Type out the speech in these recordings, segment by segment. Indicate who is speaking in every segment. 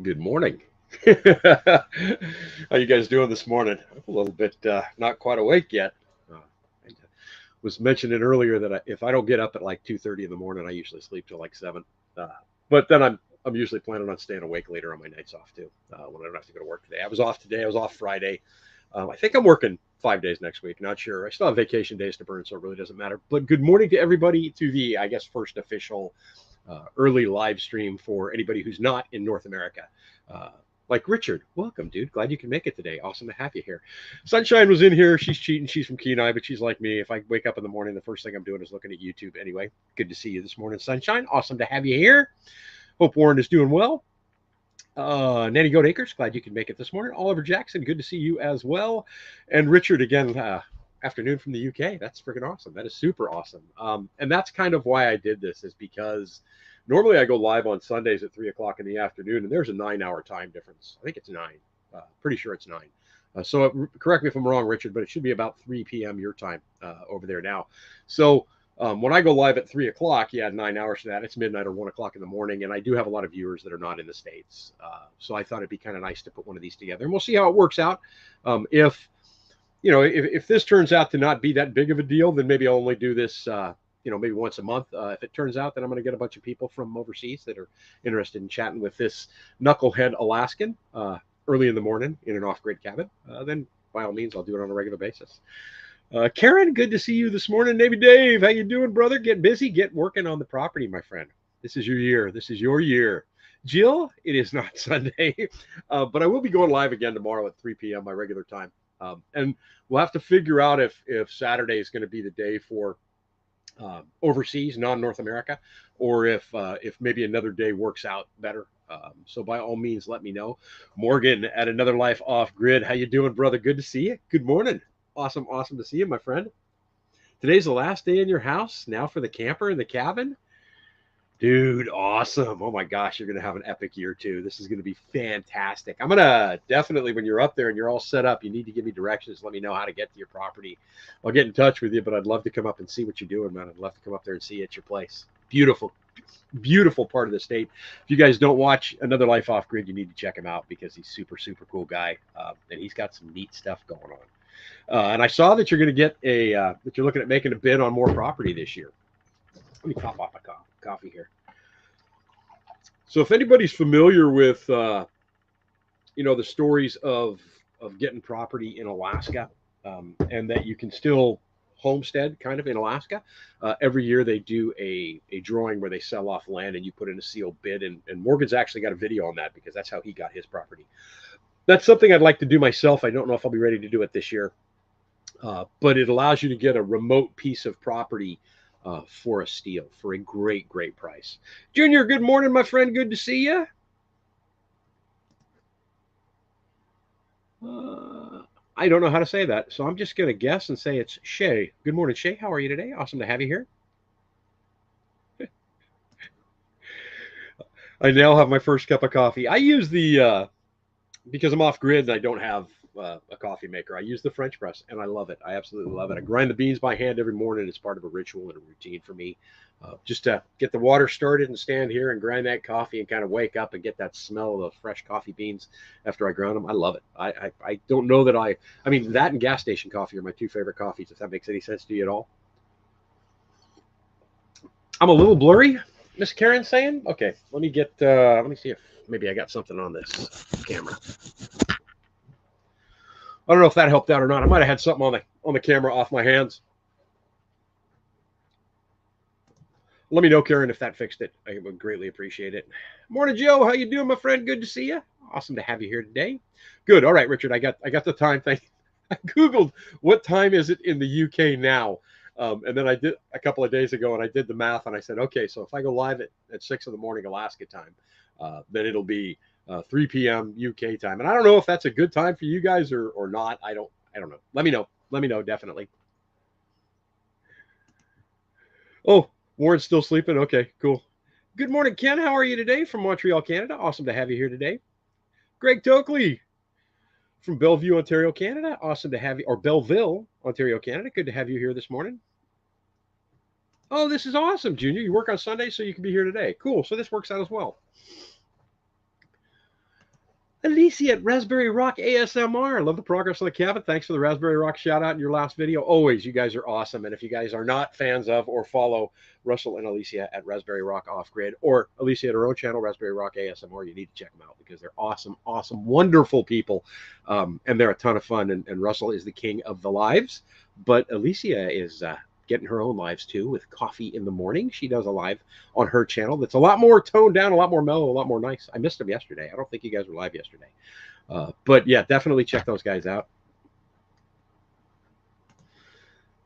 Speaker 1: Good morning. How you guys doing this morning? I'm a little bit not quite awake yet. I was mentioning earlier that if I don't get up at like 2:30 in the morning, I usually sleep till like 7. Uh, but then I'm usually planning on staying awake later on my nights off too, when I don't have to go to work today. I was off today. I was off Friday. I think I'm working 5 days next week. Not sure. I still have vacation days to burn, so it really doesn't matter. But good morning to everybody to the, I guess, first official early live stream for anybody who's not in North America. Uh, like Richard, welcome, dude. Glad you can make it today. Awesome to have you here. Sunshine was in here. She's cheating. She's from Kenai, but she's like me. If I wake up in the morning, the first thing I'm doing is looking at YouTube anyway. Good to see you this morning, Sunshine. Awesome to have you here. Hope Warren is doing well. Nanny Goat Acres, glad you could make it this morning. Oliver Jackson, good to see you as well. And Richard, again, afternoon from the UK. That's freaking awesome. That is super awesome. And that's kind of why I did this, is because normally I go live on Sundays at 3 o'clock in the afternoon, and there's a 9 hour time difference. I think it's 9. Pretty sure it's 9. So correct me if I'm wrong, Richard, but it should be about 3 p.m. your time over there now. So when I go live at 3 o'clock, yeah, 9 hours to that, it's midnight or 1 o'clock in the morning. And I do have a lot of viewers that are not in the States. So I thought it'd be kind of nice to put one of these together. And we'll see how it works out. If this turns out to not be that big of a deal, then maybe I'll only do this, maybe once a month. If it turns out that I'm going to get a bunch of people from overseas that are interested in chatting with this knucklehead Alaskan early in the morning in an off-grid cabin, then by all means, I'll do it on a regular basis. Karen, good to see you this morning. Navy Dave, how you doing, brother? Get busy, get working on the property, my friend. This is your year. This is your year. Jill, it is not Sunday, but I will be going live again tomorrow at 3 p.m. my regular time. And we'll have to figure out if Saturday is going to be the day for overseas, non-North America, or if maybe another day works out better. So by all means, let me know. Morgan at Another Life Off Grid, how you doing, brother? Good to see you. Good morning. Awesome to see you, my friend. Today's the last day in your house. Now for the camper in the cabin. Dude, awesome. Oh my gosh, you're going to have an epic year too. This is going to be fantastic. I'm going to definitely, when you're up there and you're all set up, you need to give me directions. Let me know how to get to your property. I'll get in touch with you, but I'd love to come up and see what you're doing, man. I'd love to come up there and see you at your place. Beautiful, beautiful part of the state. If you guys don't watch Another Life Off Grid, you need to check him out because he's super, super cool guy. And he's got some neat stuff going on. And I saw that you're going to get that you're looking at making a bid on more property this year. Let me top off my coffee here. So if anybody's familiar with, the stories of getting property in Alaska, and that you can still homestead kind of in Alaska, every year they do a drawing where they sell off land and you put in a sealed bid. And Morgan's actually got a video on that because that's how he got his property. That's something I'd like to do myself. I don't know if I'll be ready to do it this year, but it allows you to get a remote piece of property for a steal for a great, great price. Junior, good morning, my friend. Good to see you. I don't know how to say that, so I'm just going to guess and say it's Shay. Good morning, Shay. How are you today? Awesome to have you here. I now have my first cup of coffee. I use because I'm off grid and I don't have a coffee maker. I use the French press and I love it. I absolutely love it. I grind the beans by hand every morning. It's part of a ritual and a routine for me. Just to get the water started and stand here and grind that coffee and kind of wake up and get that smell of the fresh coffee beans after I ground them. I love it. I don't know that I mean, that and gas station coffee are my two favorite coffees, if that makes any sense to you at all. I'm a little blurry, Miss Karen saying. Okay, let me see if maybe I got something on this camera. I don't know if that helped out or not. I might have had something on the camera off my hands. Let me know, Karen, if that fixed it. I would greatly appreciate it. Morning, Joe. How you doing, my friend? Good to see you. Awesome to have you here today. Good. All right, Richard. I got the time. Thank you. I Googled what time is it in the UK now. And then I did a couple of days ago, and I did the math, and I said, okay, so if I go live at 6 in the morning Alaska time, then it'll be 3 p.m. UK time. And I don't know if that's a good time for you guys or not. I don't know. Let me know. Let me know, definitely. Oh, Warren's still sleeping? Okay, cool. Good morning, Ken. How are you today from Montreal, Canada? Awesome to have you here today. Greg Tokley from Bellevue, Ontario, Canada. Awesome to have you, or Belleville, Ontario, Canada. Good to have you here this morning. Oh, this is awesome, Junior. You work on Sunday, so you can be here today. Cool. So this works out as well. Alicia at Raspberry Rock ASMR. I love the progress on the cabin. Thanks for the Raspberry Rock shout out in your last video. Always, you guys are awesome. And if you guys are not fans of or follow Russell and Alicia at Raspberry Rock Off Grid or Alicia at her own channel, Raspberry Rock ASMR, you need to check them out because they're awesome, awesome, wonderful people. And they're a ton of fun. And Russell is the king of the lives. But Alicia is getting her own lives too with coffee in the morning. She does a live on her channel that's a lot more toned down, a lot more mellow, a lot more nice. I missed them yesterday. I don't think you guys were live yesterday. But yeah, definitely check those guys out.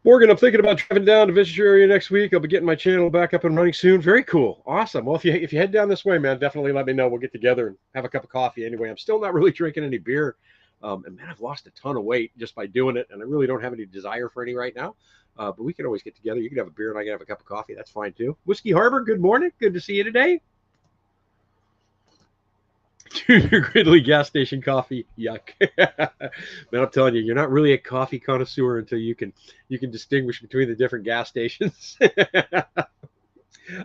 Speaker 1: Morgan, I'm thinking about driving down to visit your area next week. I'll be getting my channel back up and running soon. Very cool. Awesome. Well, if you head down this way, man, definitely let me know. We'll get together and have a cup of coffee. Anyway, I'm still not really drinking any beer. And man, I've lost a ton of weight just by doing it. And I really don't have any desire for any right now. But we can always get together. You can have a beer and I can have a cup of coffee. That's fine too. Whiskey Harbor, good morning. Good to see you today. Junior Gridley gas station coffee. Yuck. Man, I'm telling you, you're not really a coffee connoisseur until you can distinguish between the different gas stations.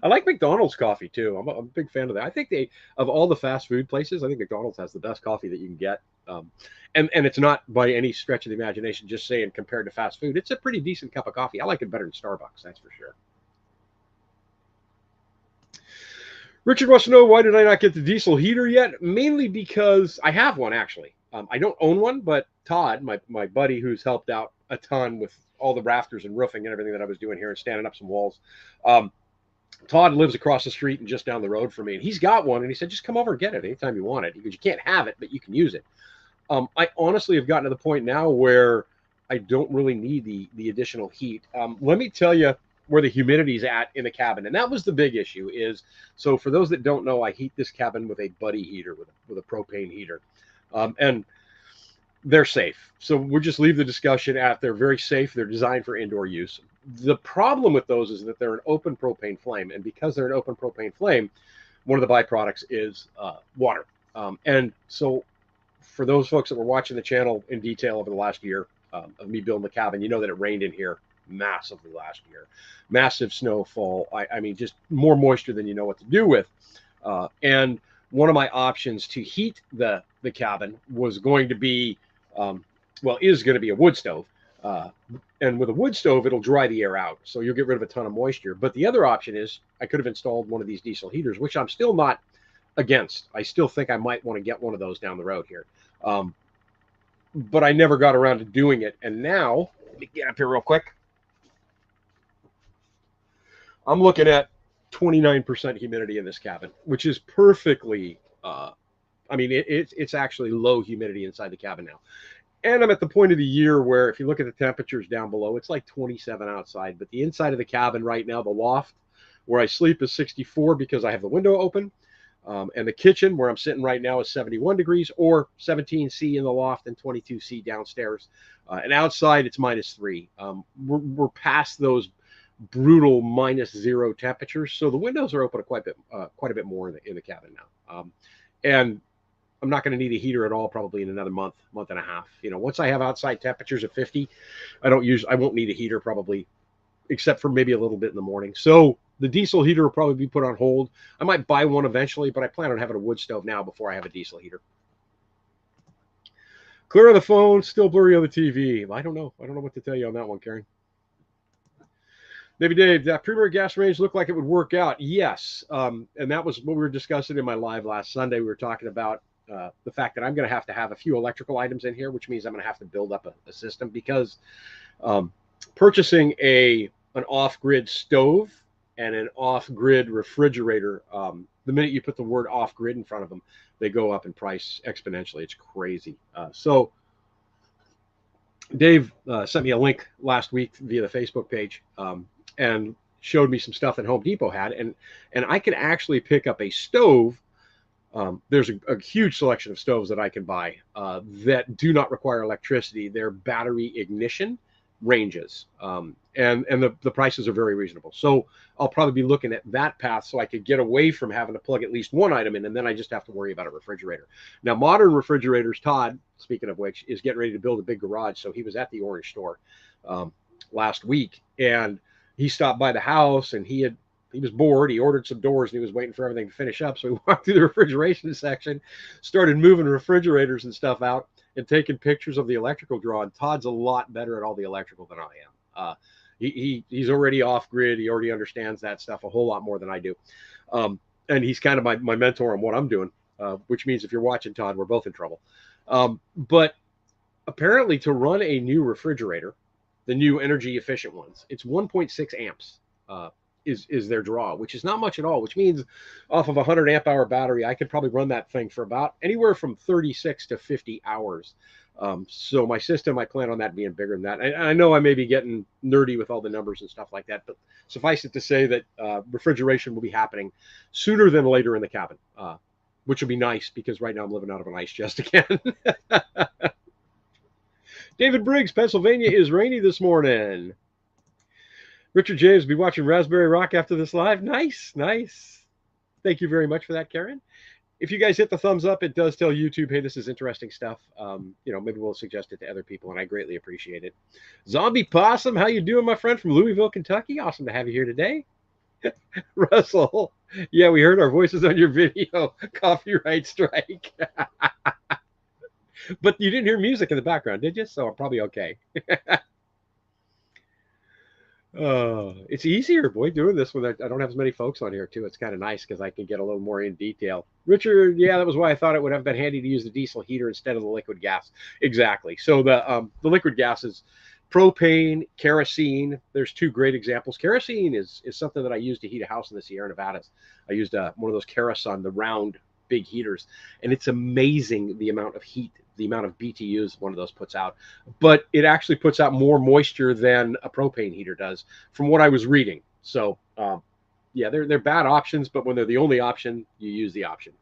Speaker 1: I like McDonald's coffee too. I'm a big fan of that. I think of all the fast food places, I think McDonald's has the best coffee that you can get. And it's not by any stretch of the imagination, just saying compared to fast food, it's a pretty decent cup of coffee. I like it better than Starbucks, that's for sure. Richard wants to know, why did I not get the diesel heater yet? Mainly because I have one, actually. I don't own one, but Todd, my buddy who's helped out a ton with all the rafters and roofing and everything that I was doing here and standing up some walls, Todd lives across the street and just down the road from me, and he's got one, and he said, just come over and get it anytime you want it. Because you can't have it, but you can use it. I honestly have gotten to the point now where I don't really need the additional heat. Let me tell you where the humidity's at in the cabin. And that was the big issue is, so for those that don't know, I heat this cabin with a buddy heater, with a propane heater. And they're safe. So we'll just leave the discussion at they're very safe. They're designed for indoor use. The problem with those is that they're an open propane flame. And because they're an open propane flame, one of the byproducts is water. And so for those folks that were watching the channel in detail over the last year of me building the cabin, you know that it rained in here massively last year. Massive snowfall. I mean, just more moisture than you know what to do with. And one of my options to heat the cabin was going to be, is going to be a wood stove. And with a wood stove, it'll dry the air out. So you'll get rid of a ton of moisture. But the other option is I could have installed one of these diesel heaters, which I'm still not against. I still think I might want to get one of those down the road here. But I never got around to doing it. And now, let me get up here real quick. I'm looking at 29% humidity in this cabin, which is perfectly, it's actually low humidity inside the cabin now. And I'm at the point of the year where if you look at the temperatures down below, it's like 27 outside. But the inside of the cabin right now, the loft where I sleep is 64 because I have the window open. And the kitchen where I'm sitting right now is 71 degrees or 17C in the loft and 22C downstairs. And outside it's -3. We're past those brutal -0 temperatures. So the windows are open quite a bit more in the cabin now. And I'm not going to need a heater at all probably in another month and a half. You know, once I have outside temperatures of 50, I won't need a heater probably, except for maybe a little bit in the morning. So the diesel heater will probably be put on hold. I might buy one eventually, but I plan on having a wood stove now before I have a diesel heater. Clear on the phone, still blurry on the TV. I don't know what to tell you on that one, Karen. Maybe Dave, that primary gas range looked like it would work out. Yes. And that was what we were discussing in my live last Sunday. We were talking about the fact that I'm going to have a few electrical items in here, which means I'm going to have to build up a system because purchasing an off-grid stove and an off-grid refrigerator, the minute you put the word off-grid in front of them, they go up in price exponentially. It's crazy. So Dave sent me a link last week via the Facebook page and showed me some stuff that Home Depot had. And I can actually pick up a stove. There's a huge selection of stoves that I can buy that do not require electricity. They're battery ignition ranges. And the prices are very reasonable. So I'll probably be looking at that path so I could get away from having to plug at least one item in, and then I just have to worry about a refrigerator. Now, modern refrigerators, Todd, speaking of which, is getting ready to build a big garage. So he was at the Orange store last week, and he stopped by the house, and he had he was bored. He ordered some doors and he was waiting for everything to finish up. So we walked through the refrigeration section, started moving refrigerators and stuff out and taking pictures of the electrical drawing. Todd's a lot better at all the electrical than I am. He's already off grid. He already understands that stuff a whole lot more than I do. And he's kind of my mentor on what I'm doing, which means if you're watching, Todd, we're both in trouble. But apparently to run a new refrigerator, the new energy efficient ones, it's 1.6 amps is their draw, which is not much at all, which means off of a 100 amp hour battery, I could probably run that thing for about anywhere from 36 to 50 hours. So my system, I plan on that being bigger than that. I know I may be getting nerdy with all the numbers and stuff like that, but suffice it to say that refrigeration will be happening sooner than later in the cabin, which will be nice because right now I'm living out of an ice chest again. David Briggs, Pennsylvania is rainy this morning. Richard James, be watching Raspberry Rock after this live. Nice, nice. Thank you very much for that, Karen. If you guys hit the thumbs up, it does tell YouTube, hey, this is interesting stuff. Maybe we'll suggest it to other people, and I greatly appreciate it. Zombie Possum, how you doing, my friend, from Louisville, Kentucky? Awesome to have you here today. Russell, yeah, we heard our voices on your video. Copyright strike. But you didn't hear music in the background, did you? So I'm probably okay. It's easier, boy, doing this when I don't have as many folks on here, too. It's kind of nice because I can get a little more in detail. Richard, yeah, that was why I thought it would have been handy to use the diesel heater instead of the liquid gas. Exactly. So the liquid gas is propane, kerosene. There's two great examples. Kerosene is something that I use to heat a house in the Sierra Nevadas. I used one of those Kerosene, the round big heaters, and it's amazing the amount of heat, the amount of BTUs one of those puts out. But it actually puts out more moisture than a propane heater does, from what I was reading. So, yeah, they're bad options, but when they're the only option, you use the option.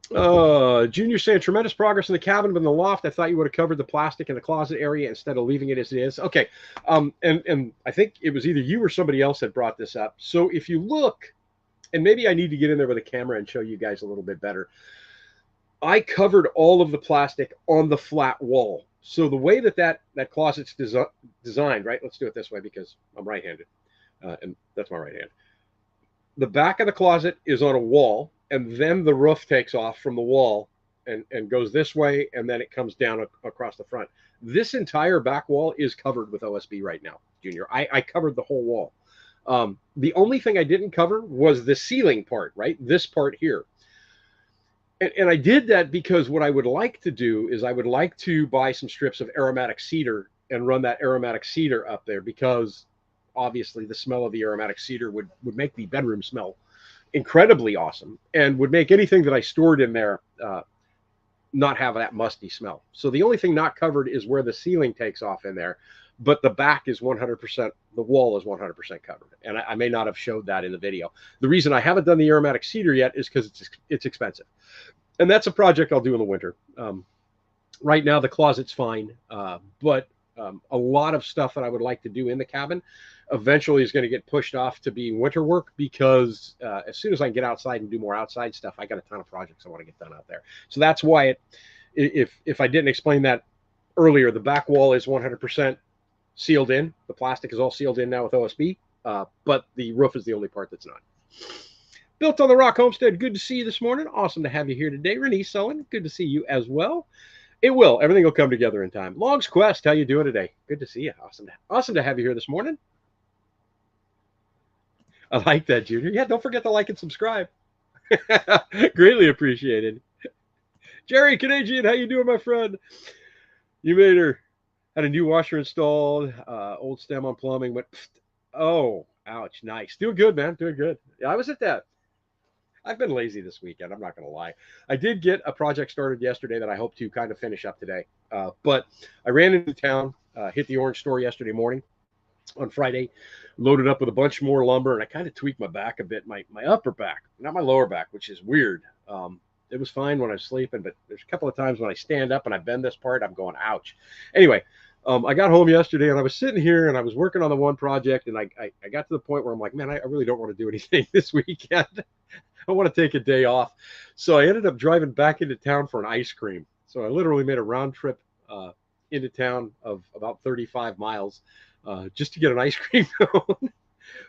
Speaker 1: Junior saying tremendous progress in the cabin, but in the loft, I thought you would have covered the plastic in the closet area instead of leaving it as it is. Okay. And I think it was either you or somebody else that brought this up. So if you look, and maybe I need to get in there with a camera and show you guys a little bit better. I covered all of the plastic on the flat wall. So the way that closet's designed, right? Let's do it this way because I'm right-handed, and that's my right hand. The back of the closet is on a wall, and then the roof takes off from the wall and goes this way, and then it comes down across the front. This entire back wall is covered with OSB right now, Junior. I covered the whole wall. The only thing I didn't cover was the ceiling part, right? This part here. And I did that because what I would like to do is I would like to buy some strips of aromatic cedar and run that aromatic cedar up there, because obviously the smell of the aromatic cedar would make the bedroom smell incredibly awesome and would make anything that I stored in there not have that musty smell. So the only thing not covered is where the ceiling takes off in there. But the back is 100%, the wall is 100% covered. And I may not have showed that in the video. The reason I haven't done the aromatic cedar yet is because it's expensive. And that's a project I'll do in the winter. Right now, the closet's fine. But a lot of stuff that I would like to do in the cabin eventually is going to get pushed off to be winter work, because as soon as I can get outside and do more outside stuff, I got a ton of projects I want to get done out there. So that's why if I didn't explain that earlier, the back wall is 100% sealed in. The plastic is all sealed in now with OSB, but the roof is the only part that's not. Built on the Rock Homestead, good to see you this morning. Awesome to have you here today. Renee Sullen, good to see you as well. It will. Everything will come together in time. Logs Quest, how you doing today? Good to see you. Awesome to have you here this morning. I like that, Junior. Yeah, don't forget to like and subscribe. Greatly appreciated. Jerry Canadian, how you doing, my friend? You made her. Had a new washer installed, old stem on plumbing, but oh, ouch, nice. Doing good, man, doing good. Yeah, I was at that. I've been lazy this weekend, I'm not going to lie. I did get a project started yesterday that I hope to kind of finish up today. But I ran into town, hit the orange store yesterday morning on Friday, loaded up with a bunch more lumber, and I kind of tweaked my back a bit, my upper back, not my lower back, which is weird. It was fine when I was sleeping, but there's a couple of times when I stand up and I bend this part, I'm going, ouch. Anyway, I got home yesterday and I was sitting here and I was working on the one project, and I got to the point where I'm like, man, I really don't want to do anything this weekend. I want to take a day off. So I ended up driving back into town for an ice cream. So I literally made a round trip into town of about 35 miles just to get an ice cream cone.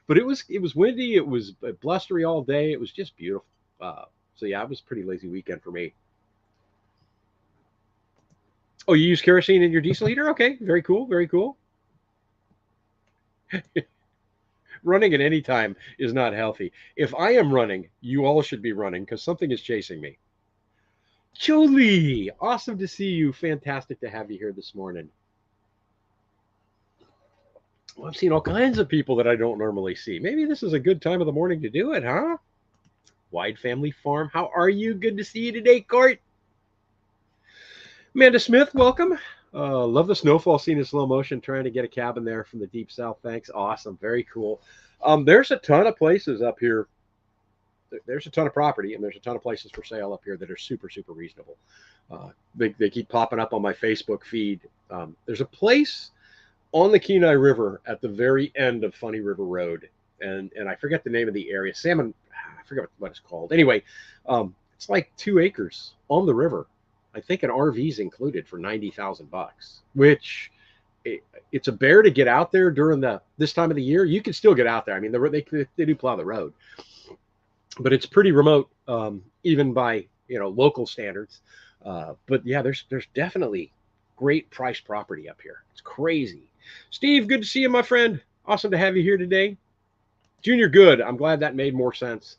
Speaker 1: But it was windy. It was blustery all day. It was just beautiful. So yeah, it was a pretty lazy weekend for me. Oh, you use kerosene in your diesel heater? Okay, very cool, very cool. Running at any time is not healthy. If I am running, you all should be running because something is chasing me. Jolie, awesome to see you. Fantastic to have you here this morning. Well, I've seen all kinds of people that I don't normally see. Maybe this is a good time of the morning to do it, huh? Wide Family Farm, how are you? Good to see you today, Court. Amanda Smith, welcome. Love the snowfall scene in slow motion, trying to get a cabin there from the deep south. Thanks. Awesome. Very cool. There's a ton of places up here. There's a ton of property and there's a ton of places for sale up here that are super, super reasonable. They keep popping up on my Facebook feed. There's a place on the Kenai River at the very end of Funny River Road. And I forget the name of the area. I forget what it's called. Anyway, it's like 2 acres on the river. I think an RV's included for $90,000, which it's a bear to get out there during this time of the year. You can still get out there. I mean, they do plow the road, but it's pretty remote, even by local standards. But yeah, there's definitely great priced property up here. It's crazy. Steve, good to see you, my friend. Awesome to have you here today. Junior, good. I'm glad that made more sense.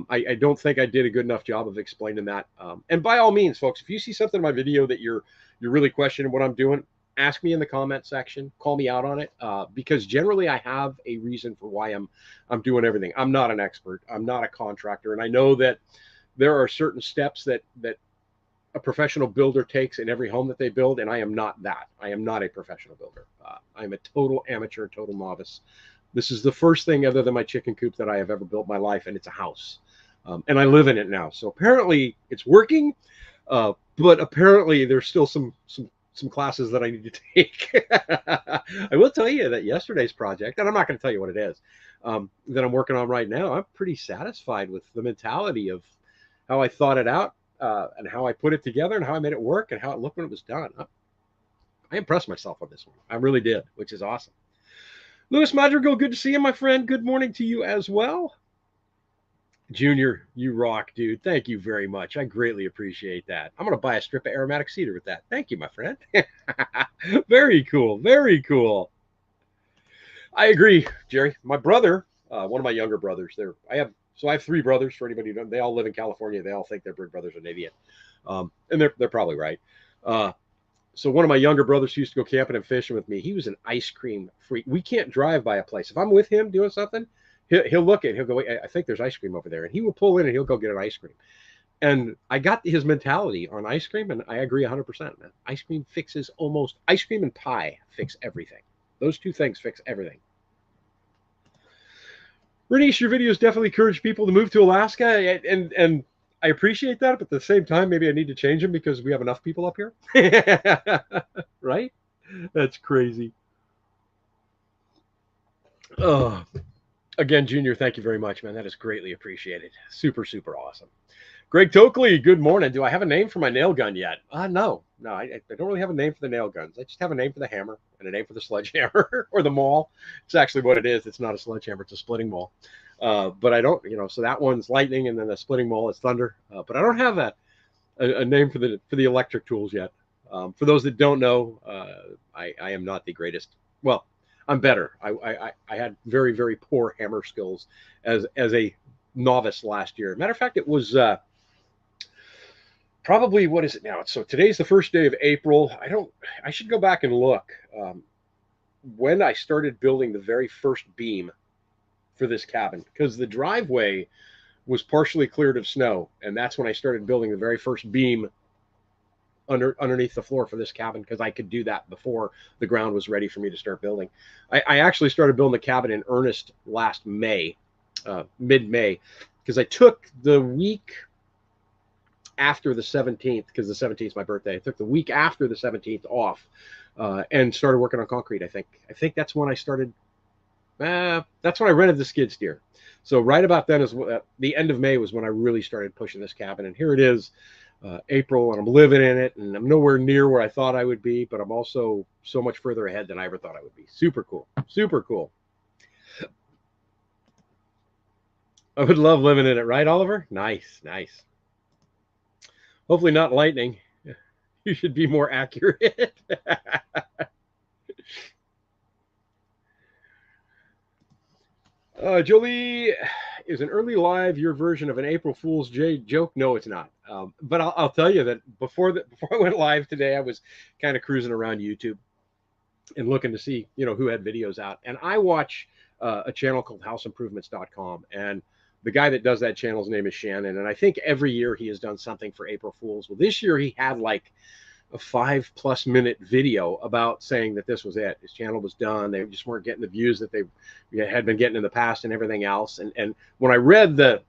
Speaker 1: I don't think I did a good enough job of explaining that. And by all means, folks, if you see something in my video that you're really questioning what I'm doing, ask me in the comment section. Call me out on it, because generally I have a reason for why I'm doing everything. I'm not an expert. I'm not a contractor, and I know that there are certain steps that a professional builder takes in every home that they build, and I am not that. I am not a professional builder. I'm a total amateur, total novice. This is the first thing other than my chicken coop that I have ever built in my life, and it's a house. And I live in it now. So apparently it's working, but apparently there's still some classes that I need to take. I will tell you that yesterday's project, and I'm not going to tell you what it is, that I'm working on right now, I'm pretty satisfied with the mentality of how I thought it out, and how I put it together and how I made it work and how it looked when it was done. I impressed myself on this one. I really did, which is awesome. Louis Madrigal, good to see you, my friend. Good morning to you as well. Junior, you rock, dude. Thank you very much. I greatly appreciate that. I'm going to buy a strip of aromatic cedar with that. Thank you, my friend. Very cool. Very cool. I agree, Jerry. My brother, one of my younger brothers, I have 3 brothers. For anybody who doesn't, they all live in California. They all think their big brother's an idiot, and they're probably right. So one of my younger brothers used to go camping and fishing with me. He was an ice cream freak. We can't drive by a place. If I'm with him doing something, he'll look at it. He'll go, I think there's ice cream over there. And he will pull in and he'll go get an ice cream. And I got his mentality on ice cream, and I agree 100%. Man. Ice cream and pie fix everything. Those 2 things fix everything. Bernice, your videos definitely encourage people to move to Alaska. And I appreciate that, but at the same time, maybe I need to change them because we have enough people up here. Right? That's crazy. Oh, again, Junior, thank you very much, man. That is greatly appreciated. Super, super awesome. Greg Tokley, good morning. Do I have a name for my nail gun yet? No, I don't really have a name for the nail guns. I just have a name for the hammer and a name for the sledgehammer or the maul. It's actually what it is. It's not a sledgehammer. It's a splitting maul. But I don't, so that one's lightning, and then the splitting maul is thunder. But I don't have a name for the electric tools yet. For those that don't know, I am not the greatest. Well, I'm better. I had very, very poor hammer skills as a novice last year. Matter of fact, it was probably, what is it now? So today's the first day of April. I should go back and look when I started building the very first beam for this cabin, because the driveway was partially cleared of snow, and that's when I started building the very first beam underneath the floor for this cabin, because I could do that before the ground was ready for me to start building. I actually started building the cabin in earnest last May, mid-May, because I took the week after the 17th, because the 17th is my birthday. I took the week after the 17th off, and started working on concrete. I think that's when I started. That's when I rented the skid steer. So right about then is the end of May was when I really started pushing this cabin, and here it is. April, and I'm living in it, and I'm nowhere near where I thought I would be, but I'm also so much further ahead than I ever thought I would be. Super cool. Super cool. I would love living in it, right, Oliver? Nice, nice. Hopefully not lightning. You should be more accurate. Jolie, is an early live your version of an April Fool's joke? No, it's not. But I'll tell you that before I went live today, I was kind of cruising around YouTube and looking to see who had videos out, and I watch a channel called houseimprovements.com, and the guy that does that channel's name is Shannon, and I think every year he has done something for April Fools. Well, this year he had like a 5+ minute video about saying that this was it. His channel was done. They just weren't getting the views that they had been getting in the past and everything else. And when I read the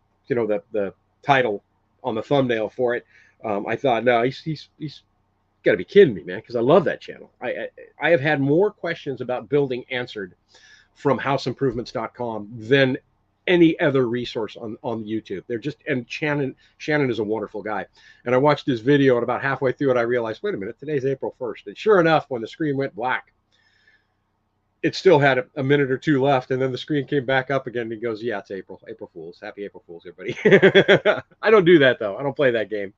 Speaker 1: title on the thumbnail for it, I thought, no, he's got to be kidding me, man, because I love that channel. I have had more questions about building answered from houseimprovements.com than any other resource on YouTube. They're just, and Shannon is a wonderful guy. And I watched his video, and about halfway through it, I realized, wait a minute, today's April 1st. And sure enough, when the screen went black, it still had a minute or two left, and then the screen came back up again, and he goes, yeah, it's April Fools. Happy April Fools, everybody. I don't do that, though. I don't play that game.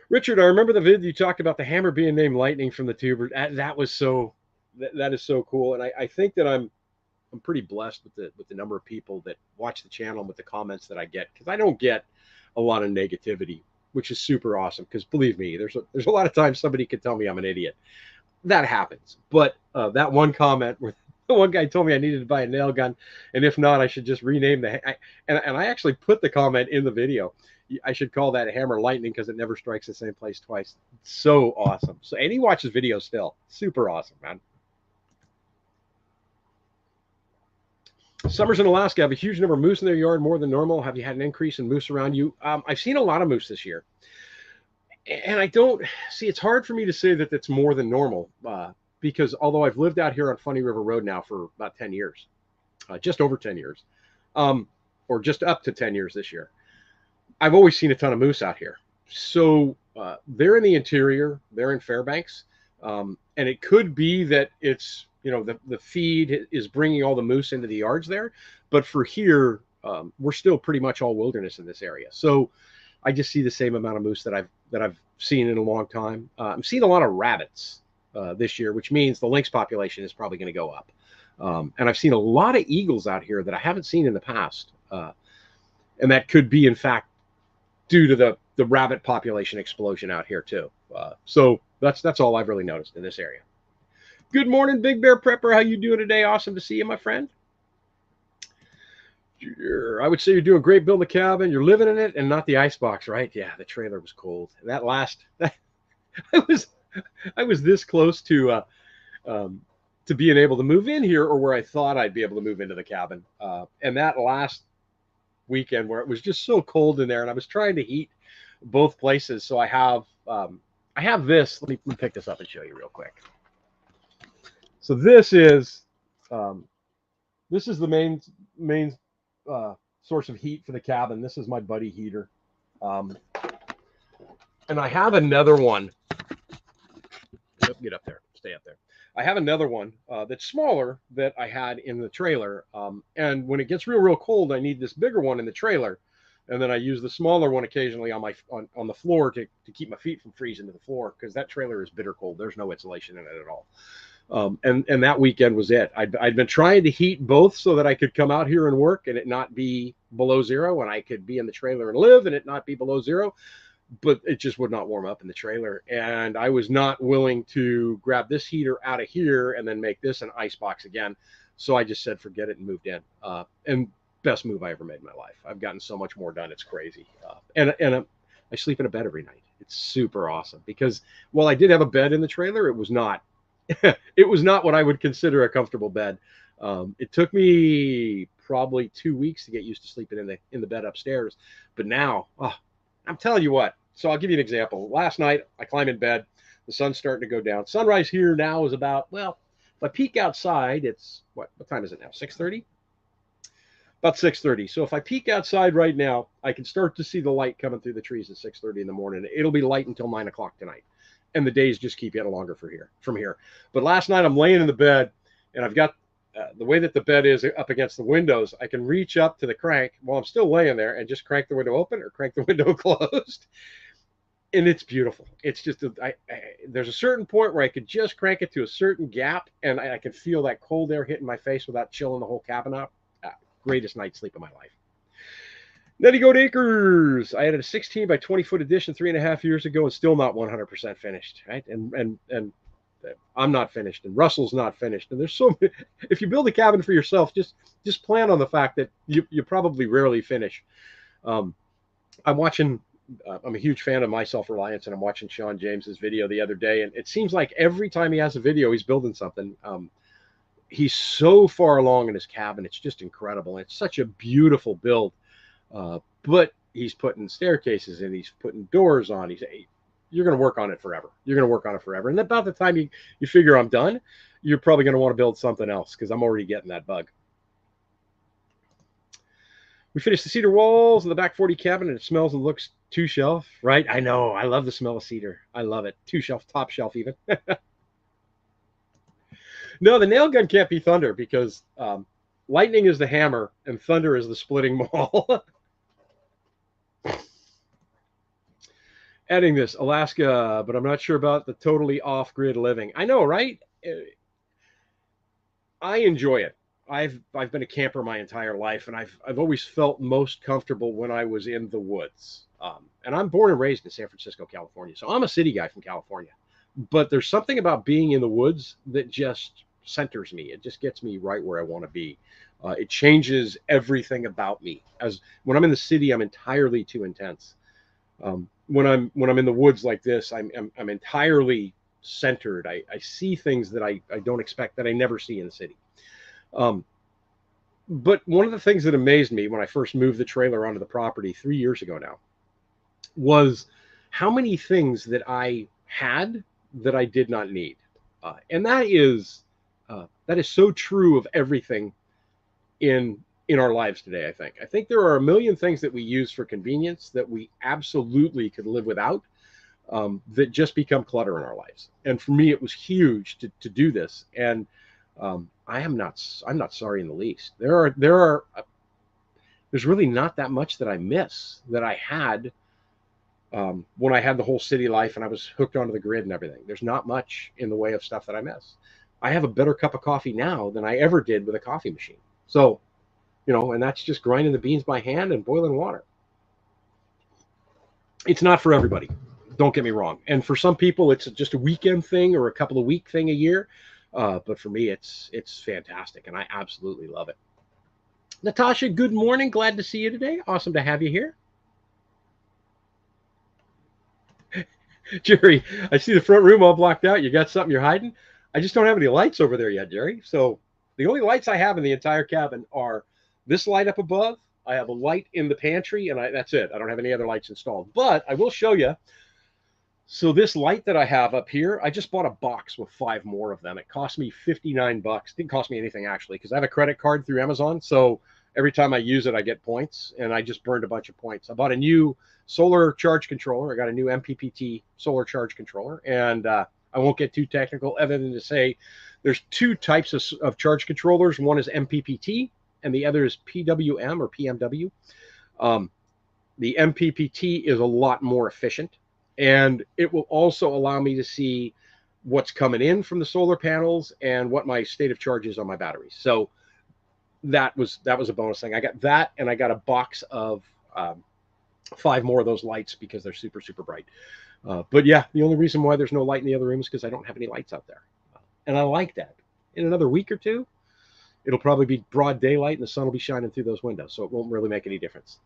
Speaker 1: Richard, I remember the vid you talked about the hammer being named Lightning from the tuber. That was so, that is so cool. And I think that I'm pretty blessed with the number of people that watch the channel and with the comments that I get, because I don't get a lot of negativity, which is super awesome. Because believe me, there's a lot of times somebody could tell me I'm an idiot. That happens. But that one comment where the one guy told me I needed to buy a nail gun, and if not, I should just rename and I actually put the comment in the video. I should call that hammer lightning because it never strikes the same place twice. So awesome. So, and he watches videos still. Super awesome, man. Summers in Alaska have a huge number of moose in their yard, more than normal. Have you had an increase in moose around you? I've seen a lot of moose this year. And I don't see, it's hard for me to say that it's more than normal because although I've lived out here on Funny River Road now for about 10 years, just over 10 years, or just up to 10 years this year, I've always seen a ton of moose out here. So they're in the interior, they're in Fairbanks. And it could be that it's, the feed is bringing all the moose into the yards there. But for here, we're still pretty much all wilderness in this area. So I just see the same amount of moose that I've seen in a long time. I'm seeing a lot of rabbits this year, which means the lynx population is probably going to go up. And I've seen a lot of eagles out here that I haven't seen in the past. And that could be, in fact, due to the rabbit population explosion out here too. So that's all I've really noticed in this area. Good morning, Big Bear Prepper. How you doing today? Awesome to see you, my friend. I would say you're doing great building the cabin. You're living in it and not the icebox, right? Yeah, the trailer was cold. And I was this close to being able to move in here, or where I thought I'd be able to move into the cabin. And that last weekend where it was just so cold in there, and I was trying to heat both places. So I have this. Let me pick this up and show you real quick. So this is the main source of heat for the cabin. This is my buddy heater, and I have another one. Get up there, stay up there. I have another one that's smaller that I had in the trailer, and when it gets real cold, I need this bigger one in the trailer, and then I use the smaller one occasionally on the floor to keep my feet from freezing to the floor, because that trailer is bitter cold. There's no insulation in it at all. And that weekend was it. I'd been trying to heat both so that I could come out here and work and it not be below zero, and I could be in the trailer and live and it not be below zero, but it just would not warm up in the trailer. And I was not willing to grab this heater out of here and then make this an icebox again. So I just said, forget it, and moved in. And best move I ever made in my life. I've gotten so much more done. It's crazy. And I sleep in a bed every night. It's super awesome, because while I did have a bed in the trailer, it was not it was not what I would consider a comfortable bed. It took me probably 2 weeks to get used to sleeping in the bed upstairs. But now, I'm telling you what. So I'll give you an example. Last night, I climb in bed. The sun's starting to go down. Sunrise here now is about, well, if I peek outside, it's, what time is it now? 6:30? About 6:30. So if I peek outside right now, I can start to see the light coming through the trees at 6:30 in the morning. It'll be light until 9 o'clock tonight, and the days just keep getting longer from here. But last night I'm laying in the bed, and I've got the way that the bed is up against the windows. I can reach up to the crank while I'm still laying there and just crank the window open or crank the window closed. And it's beautiful. It's just there's a certain point where I could just crank it to a certain gap, and I can feel that cold air hitting my face without chilling the whole cabin up. Greatest night's sleep of my life. Nutty Goat Acres. I added a 16 by 20 foot addition 3.5 years ago, and still not 100% finished. Right, and I'm not finished, and Russell's not finished. And there's so many. If you build a cabin for yourself, just plan on the fact that you probably rarely finish. I'm watching. I'm a huge fan of My Self-Reliance, and I'm watching Sean James's video the other day, and it seems like every time he has a video, he's building something. He's so far along in his cabin. It's just incredible. It's such a beautiful build. But he's putting staircases in. He's putting doors on. You're going to work on it forever. You're going to work on it forever. And about the time you figure I'm done, you're probably going to want to build something else because I'm already getting that bug. We finished the cedar walls in the back 40 cabin, and it smells and looks 2-shelf, right? I know. I love the smell of cedar. I love it. 2-shelf, top shelf even. No, the nail gun can't be thunder because lightning is the hammer and thunder is the splitting maul. Adding this, Alaska, but I'm not sure about the totally off-grid living. I know, right? I enjoy it. I've been a camper my entire life, and I've always felt most comfortable when I was in the woods. And I'm born and raised in San Francisco, California, so I'm a city guy from California. But there's something about being in the woods that just centers me. It just gets me right where I want to be. It changes everything about me. As when I'm in the city, I'm entirely too intense. When I'm in the woods like this, I'm entirely centered. I see things that I don't expect, that I never see in the city. But one of the things that amazed me when I first moved the trailer onto the property 3 years ago now was how many things that I had that I did not need. And that is so true of everything in our lives today. I think there are a million things that we use for convenience that we absolutely could live without, that just become clutter in our lives. And for me, it was huge to do this. And I'm not sorry in the least. There's really not that much that I miss that I had when I had the whole city life and I was hooked onto the grid and everything. There's not much in the way of stuff that I miss. I have a better cup of coffee now than I ever did with a coffee machine. So, and that's just grinding the beans by hand and boiling water. It's not for everybody. Don't get me wrong. And for some people, it's just a weekend thing or a couple of week thing a year. But for me, it's fantastic, and I absolutely love it. Natasha, good morning. Glad to see you today. Awesome to have you here. Jerry, I see the front room all blocked out. You got something you're hiding? I just don't have any lights over there yet, Jerry. So the only lights I have in the entire cabin are this light up above. I have a light in the pantry, and that's it. I don't have any other lights installed. But I will show you. So this light that I have up here, I just bought a box with 5 more of them. It cost me $59. Didn't cost me anything, actually, because I have a credit card through Amazon. So every time I use it, I get points, and I just burned a bunch of points. I bought a new solar charge controller. I got a new MPPT solar charge controller, and I won't get too technical other than to say there's 2 types of charge controllers. One is MPPT, and the other is PWM or PMW. The MPPT is a lot more efficient. And it will also allow me to see what's coming in from the solar panels and what my state of charge is on my batteries. So that was a bonus thing. I got that, and I got a box of 5 more of those lights because they're super, super bright. But yeah, the only reason why there's no light in the other room is because I don't have any lights out there. And I like that. In another week or two, it'll probably be broad daylight and the sun will be shining through those windows. So it won't really make any difference.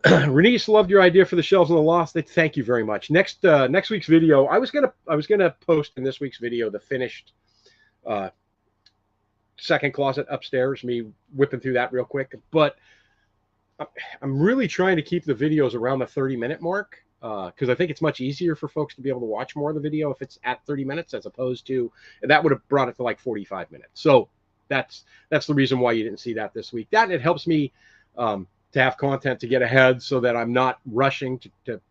Speaker 1: Renice, loved your idea for the shelves in the loft. Thank you very much. Next week's video, I was gonna post in this week's video the finished second closet upstairs, me whipping through that real quick. But I'm really trying to keep the videos around the 30-minute mark because I think it's much easier for folks to be able to watch more of the video if it's at 30 minutes as opposed to, and that would have brought it to like 45 minutes. So that's the reason why you didn't see that this week. That, and it helps me to have content to get ahead so that I'm not rushing to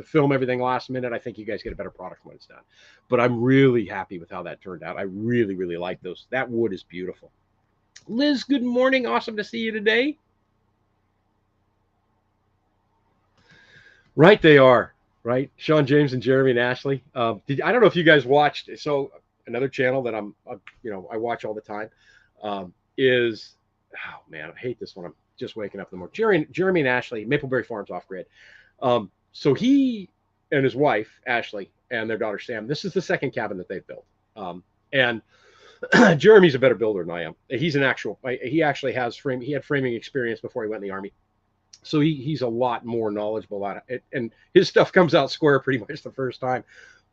Speaker 1: film everything last minute. I think you guys get a better product when it's done. But I'm really happy with how that turned out. I really, really like those. That wood is beautiful. Liz, good morning. Awesome to see you today. Right, they are. Right, Sean James and Jeremy and Ashley. I don't know if you guys watched. So another channel that I watch all the time is, oh man, I hate this one. I'm just waking up in the morning. Jeremy and Ashley, Mapleberry Farms Off Grid. So he and his wife Ashley and their daughter Sam. This is the second cabin that they've built. And Jeremy's a better builder than I am. He actually has he had framing experience before he went in the Army. So he's a lot more knowledgeable about it, and his stuff comes out square pretty much the first time.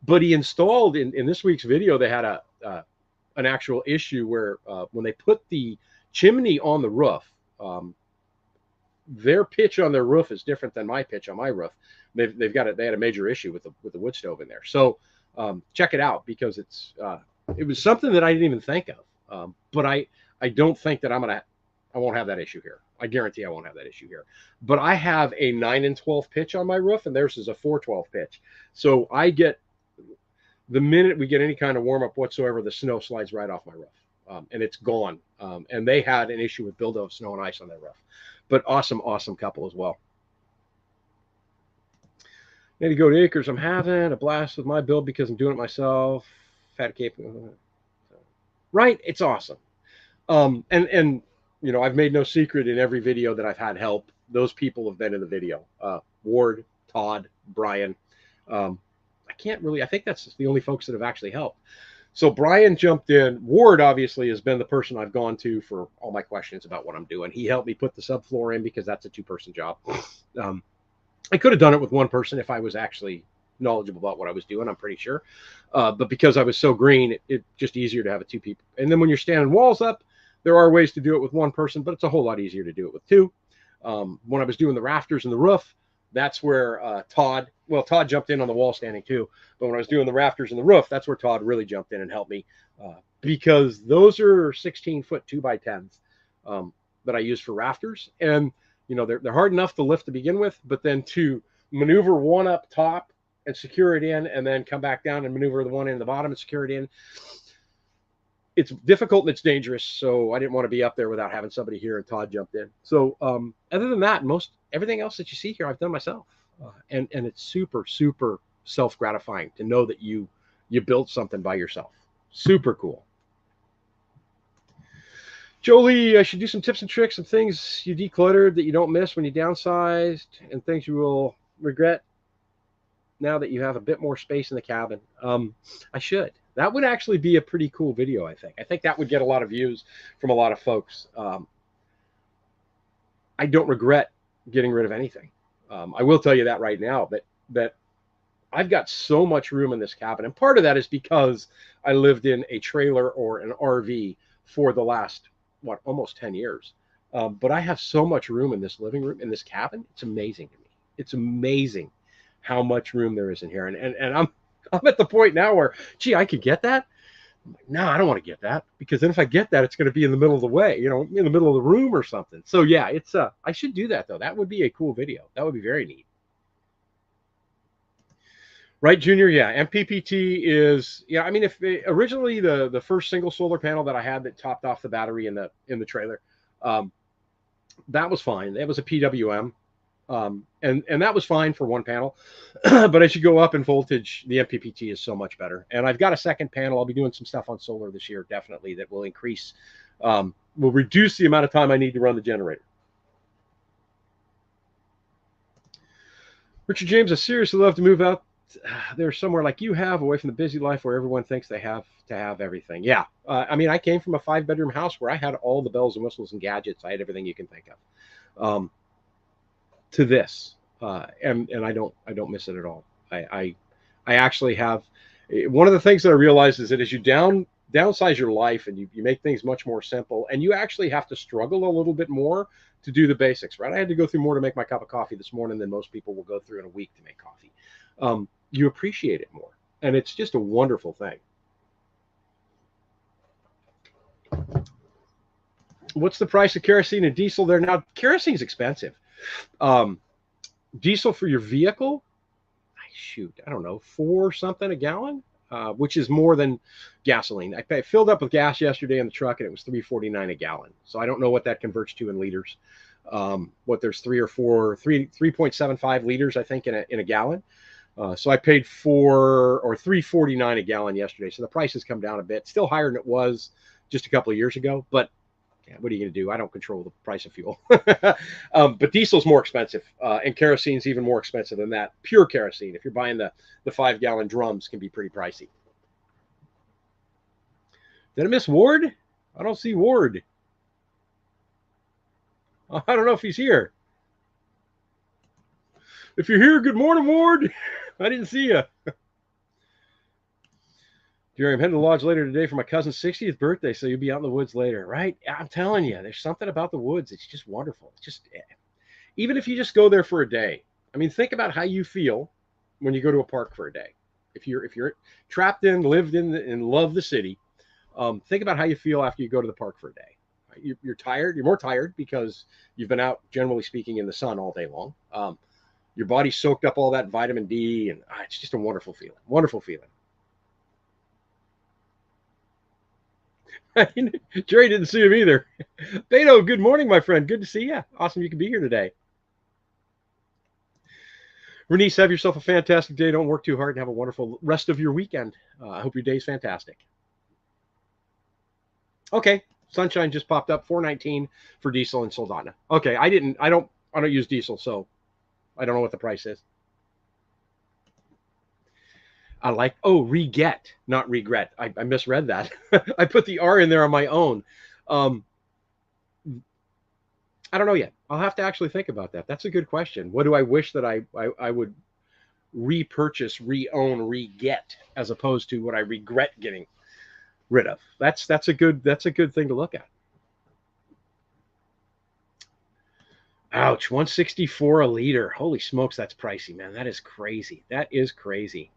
Speaker 1: But he installed in this week's video, they had an actual issue where when they put the chimney on the roof, their pitch on their roof is different than my pitch on my roof. They had a major issue with the wood stove in there. So check it out, because it was something that I didn't even think of. But I don't think that I won't have that issue here. I guarantee I won't have that issue here. But I have a 9-12 pitch on my roof, and theirs is a 4-12 pitch. So the minute we get any kind of warm up whatsoever, the snow slides right off my roof, and it's gone. And they had an issue with buildup of snow and ice on their roof. But awesome couple as well. Need to go to Acres. I'm having a blast with my build because I'm doing it myself. Fat cape. Right, it's awesome. And I've made no secret in every video that I've had help. Those people have been in the video. Ward, Todd, Brian. I think that's the only folks that have actually helped. So Brian jumped in. Ward obviously has been the person I've gone to for all my questions about what I'm doing. He helped me put the subfloor in because that's a 2-person job. I could have done it with 1 person if I was actually knowledgeable about what I was doing, I'm pretty sure. But because I was so green, it's just easier to have 2 people. And then when you're standing walls up, there are ways to do it with 1 person, but it's a whole lot easier to do it with 2. When I was doing the rafters and the roof, that's where Todd jumped in on the wall standing too. But when I was doing the rafters and the roof, that's where Todd really jumped in and helped me, because those are 16-foot 2x10s that I use for rafters. And, they're hard enough to lift to begin with, but then to maneuver one up top and secure it in, and then come back down and maneuver the one in the bottom and secure it in, it's difficult and it's dangerous. So I didn't want to be up there without having somebody here, and Todd jumped in. So other than that, everything else that you see here, I've done myself. And it's super, super self-gratifying to know that you built something by yourself. Super cool. Jolie, I should do some tips and tricks, some things you decluttered that you don't miss when you downsized, and things you will regret now that you have a bit more space in the cabin. I should. That would actually be a pretty cool video, I think. I think that would get a lot of views from a lot of folks. I don't regret getting rid of anything. I will tell you that right now, that I've got so much room in this cabin. And part of that is because I lived in a trailer or an RV for the last, almost 10 years. But I have so much room in this living room, in this cabin. It's amazing to me. It's amazing how much room there is in here. And I'm at the point now where, gee, I could get that. I'm like, no, I don't want to get that, because then if I get that, it's going to be in the middle of the way, in the middle of the room or something. So yeah, it's I should do that though. That would be a cool video. That would be very neat. Right, Junior? Yeah, MPPT is, I mean, if originally the first single solar panel that I had that topped off the battery in the trailer, that was fine. That was a PWM. And that was fine for 1 panel. But as you go up in voltage, the MPPT is so much better. And I've got a second panel. I'll be doing some stuff on solar this year, definitely, that will will reduce the amount of time I need to run the generator. Richard James, I seriously love to move out there somewhere like you have, away from the busy life where everyone thinks they have to have everything. Yeah. I mean, I came from a 5-bedroom house where I had all the bells and whistles and gadgets. I had everything you can think of. To this, and I don't miss it at all. I actually have, one of the things that I realized is that as you downsize your life and you make things much more simple, and you actually have to struggle a little bit more to do the basics, right? I had to go through more to make my cup of coffee this morning than most people will go through in a week to make coffee. You appreciate it more, and it's just a wonderful thing. What's the price of kerosene and diesel there now? Kerosene's expensive. Um, Diesel for your vehicle, shoot, I don't know, 4 something a gallon, which is more than gasoline. I filled up with gas yesterday in the truck and it was 3.49 a gallon. So I don't know what that converts to in liters. What there's 3.75 liters, I think, in a gallon. So I paid 3.49 a gallon yesterday. So the price has come down a bit, still higher than it was just a couple of years ago, but yeah, what are you going to do? I don't control the price of fuel. But diesel's more expensive, and kerosene's even more expensive than that. Pure kerosene, if you're buying the 5-gallon drums, can be pretty pricey. Did I miss Ward? I don't see Ward. I don't know if he's here. If you're here, good morning, Ward. I didn't see you. Jerry, I'm heading to the lodge later today for my cousin's 60th birthday, so you'll be out in the woods later, right? I'm telling you, there's something about the woods. It's just wonderful. It's just, even if you just go there for a day. I mean, think about how you feel when you go to a park for a day. If you're trapped in, lived in, and love the city, think about how you feel after you go to the park for a day. You're tired. You're more tired because you've been out, generally speaking, in the sun all day long. Your body soaked up all that vitamin D, and it's just a wonderful feeling. Wonderful feeling. Jerry didn't see him either. Beto, good morning, my friend. Good to see you. Awesome you can be here today. Bernice, have yourself a fantastic day. Don't work too hard and have a wonderful rest of your weekend. I hope your day's fantastic. Okay, sunshine just popped up. $4.19 for diesel in Soldotna. Okay, I don't use diesel, so I don't know what the price is. I like, reget, not regret. I misread that. I put the R in there on my own. I don't know yet. I'll have to actually think about that. That's a good question. What do I wish that I would repurchase, re-own, re-get, as opposed to what I regret getting rid of? That's a good thing to look at. Ouch, 164 a liter. Holy smokes, that's pricey, man. That is crazy. That is crazy.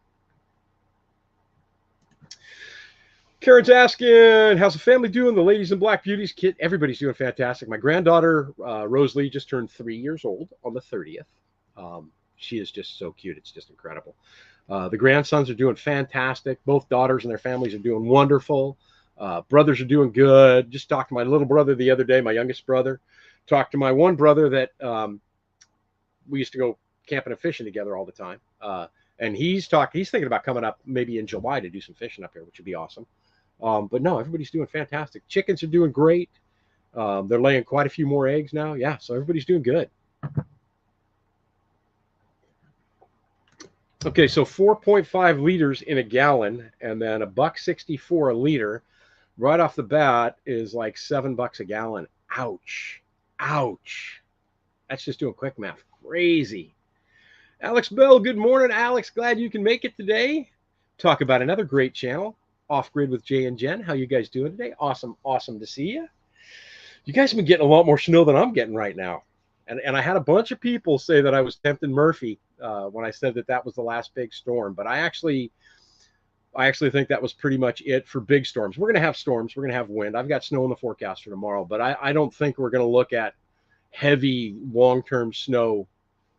Speaker 1: Karen's asking, how's the family doing? The ladies in black beauties, kid, everybody's doing fantastic. My granddaughter, Rose Lee, just turned 3 years old on the 30th. She is just so cute. It's just incredible. The grandsons are doing fantastic. Both daughters and their families are doing wonderful. Brothers are doing good. Just talked to my little brother the other day, my youngest brother. Talked to my one brother that we used to go camping and fishing together all the time. And he's thinking about coming up maybe in July to do some fishing up here, which would be awesome. But no, everybody's doing fantastic. Chickens are doing great. They're laying quite a few more eggs now. Yeah, so everybody's doing good. Okay, so 4.5 liters in a gallon, and then $1.64 a liter. Right off the bat is like $7 a gallon. Ouch. Ouch. That's just doing quick math. Crazy. Alex Bell, good morning, Alex. Glad you can make it today. Talk about another great channel, Off Grid with Jay and Jen. How you guys doing today? Awesome to see you. You guys have been getting a lot more snow than I'm getting right now. And I had a bunch of people say that I was tempting Murphy when I said that was the last big storm. But I actually think that was pretty much it for big storms. We're going to have storms. We're going to have wind. I've got snow in the forecast for tomorrow. But I don't think we're going to look at heavy long-term snow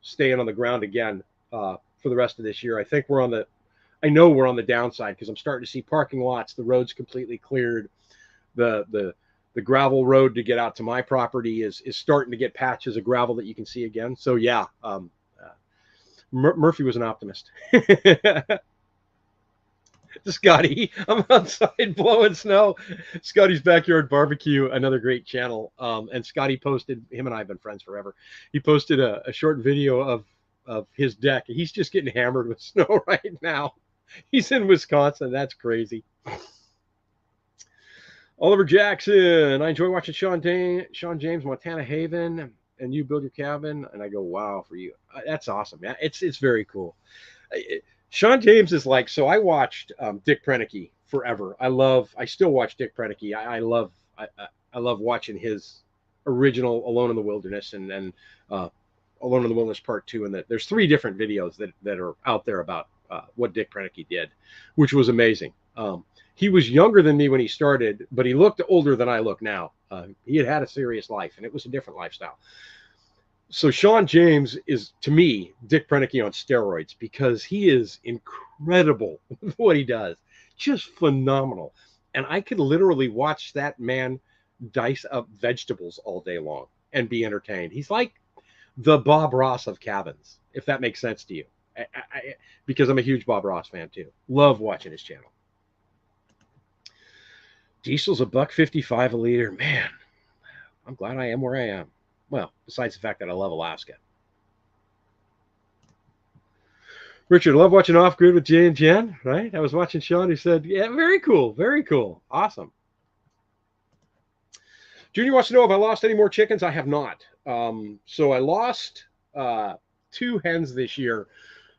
Speaker 1: staying on the ground again for the rest of this year. I think I know we're on the downside because I'm starting to see parking lots, the roads completely cleared. The gravel road to get out to my property is starting to get patches of gravel that you can see again. So yeah, Murphy was an optimist. Scotty, I'm outside blowing snow. Scotty's Backyard Barbecue, another great channel. And Scotty posted, him and I have been friends forever. He posted a short video of his deck. He's just getting hammered with snow right now. He's in Wisconsin. That's crazy. Oliver Jackson, I enjoy watching Sean James, Montana Haven, and you build your cabin. And I go, wow, for you. That's awesome. Yeah, it's very cool. Sean James is like, so I watched Dick Proenneke forever. I still watch Dick Proenneke. I love watching his original Alone in the Wilderness and Alone in the Wilderness Part 2. And there's 3 different videos that are out there about what Dick Proenneke did, which was amazing. He was younger than me when he started, but he looked older than I look now. He had had a serious life, and it was a different lifestyle. So Sean James is, to me, Dick Proenneke on steroids, because he is incredible with what he does. Just phenomenal. And I could literally watch that man dice up vegetables all day long and be entertained. He's like the Bob Ross of cabins, if that makes sense to you. Because I'm a huge Bob Ross fan too. Love watching his channel. Diesel's $1.55 a liter. Man, I'm glad I am where I am. Well, besides the fact that I love Alaska. Richard, love watching Off Grid with Jay and Jen, right? I was watching Sean, who said, yeah, very cool, very cool. Awesome. Junior wants to know if I lost any more chickens. I have not. So I lost 2 hens this year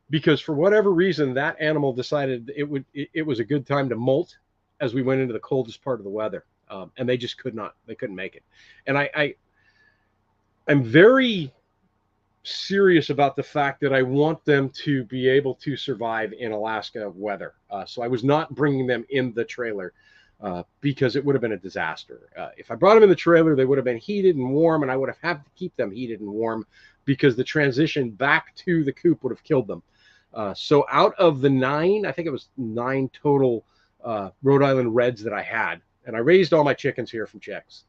Speaker 1: because for whatever reason, that animal decided it was a good time to molt as we went into the coldest part of the weather. And they just couldn't make it. And I'm very serious about the fact that I want them to be able to survive in Alaska weather. So I was not bringing them in the trailer because it would have been a disaster. If I brought them in the trailer, they would have been heated and warm, and I would have had to keep them heated and warm because the transition back to the coop would have killed them. So out of the 9, I think it was 9 total Rhode Island Reds that I had, and I raised all my chickens here from chicks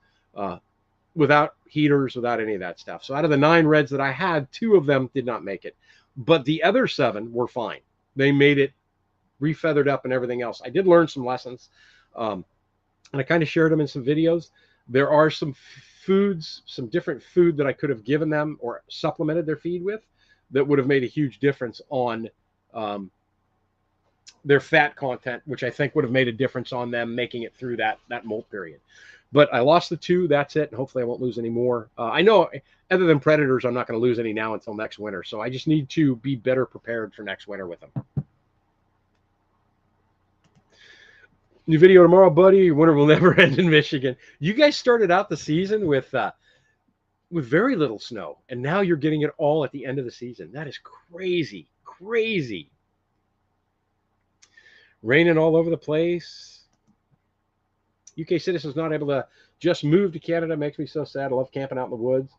Speaker 1: without heaters, without any of that stuff. So out of the 9 Reds that I had, 2 of them did not make it, but the other 7 were fine. They made it, refeathered up and everything else. I did learn some lessons, and I kind of shared them in some videos. There are some foods, some different food that I could have given them or supplemented their feed with that would have made a huge difference on their fat content, which I think would have made a difference on them making it through that molt period. But I lost the 2. That's it. And hopefully I won't lose any more. I know other than predators, I'm not going to lose any now until next winter. So I just need to be better prepared for next winter with them. New video tomorrow, buddy. Winter will never end in Michigan. You guys started out the season with very little snow, and now you're getting it all at the end of the season. That is crazy, crazy. Raining all over the place. UK citizens not able to just move to Canada makes me so sad. I love camping out in the woods.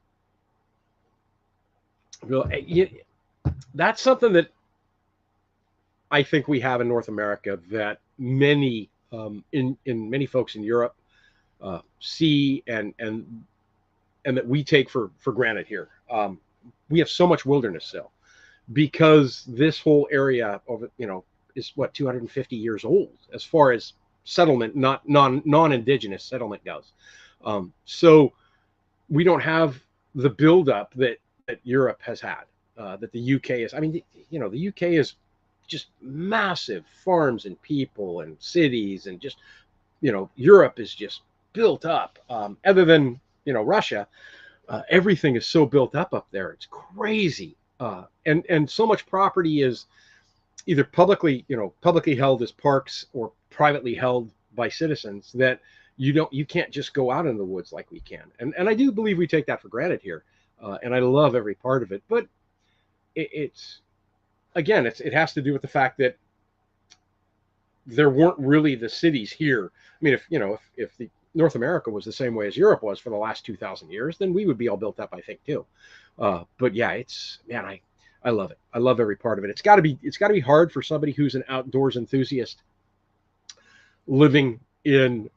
Speaker 1: That's something that I think we have in North America that many in many folks in Europe see and that we take for granted here. We have so much wilderness still because this whole area of is what 250 years old as far as settlement, not non-indigenous settlement goes. So we don't have the buildup that Europe has had, that the UK is. I mean, the UK is just massive farms and people and cities, and just, Europe is just built up. Other than, Russia, everything is so built up there. It's crazy. And so much property is either publicly held as parks or privately held by citizens that you can't just go out in the woods like we can. And I do believe we take that for granted here. And I love every part of it, but it has to do with the fact that there weren't really the cities here. I mean, if the North America was the same way as Europe was for the last 2,000 years, then we would be all built up, I think, too. But yeah, I love it. I love every part of it. It's got to be hard for somebody who's an outdoors enthusiast living in,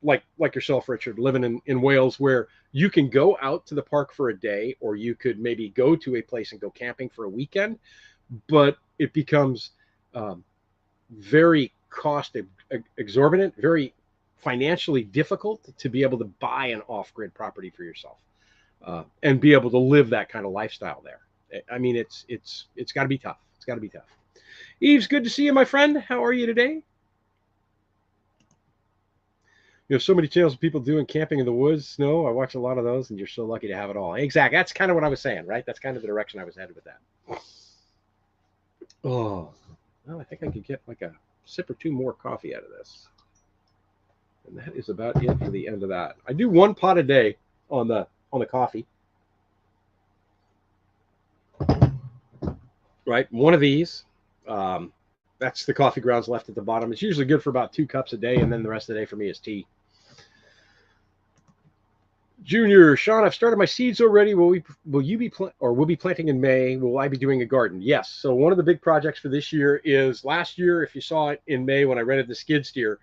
Speaker 1: like yourself, Richard, living in Wales, where you can go out to the park for a day, or you could maybe go to a place and go camping for a weekend, but it becomes very cost exorbitant, very financially difficult to be able to buy an off-grid property for yourself and be able to live that kind of lifestyle there. I mean, it's got to be tough. It's got to be tough. Eves, good to see you, my friend. How are you today? So many channels of people doing camping in the woods, snow. I watch a lot of those, and you're so lucky to have it all. Exactly. That's kind of what I was saying, right? That's kind of the direction I was headed with that. Oh, well, I think I could get like a sip or 2 more coffee out of this. And that is about it for the end of that. I do 1 pot a day on the coffee. Right, 1 of these. that's the coffee grounds left at the bottom. It's usually good for about 2 cups a day, and then the rest of the day for me is tea. Junior, Sean, I've started my seeds already. Will you be we'll be planting in May? Will I be doing a garden? Yes. So one of the big projects for this year is last year, if you saw it in May when I rented the skid steer,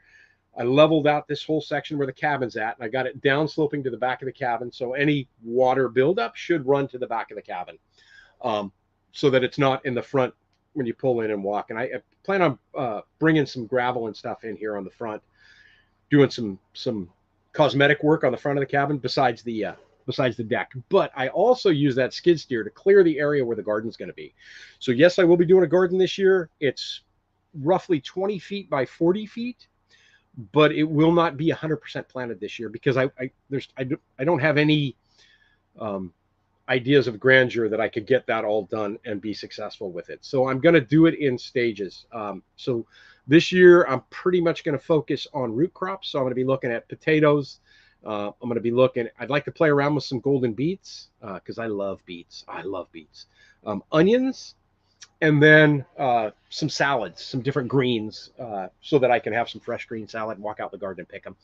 Speaker 1: I leveled out this whole section where the cabin's at, and I got it down sloping to the back of the cabin. So any water buildup should run to the back of the cabin, so that it's not in the front when you pull in and walk. And I plan on bringing some gravel and stuff in here on the front, doing some cosmetic work on the front of the cabin besides the deck. But I also use that skid steer to clear the area where the garden's going to be. So yes, I will be doing a garden this year. It's roughly 20 feet by 40 feet, but it will not be 100% planted this year because I don't have any ideas of grandeur that I could get that all done and be successful with it. So I'm going to do it in stages. So this year, I'm pretty much going to focus on root crops. So I'm going to be looking at potatoes. I'm going to be I'd like to play around with some golden beets because I love beets. I love beets. Onions, and then some salads, some different greens, so that I can have some fresh green salad and walk out the garden and pick them.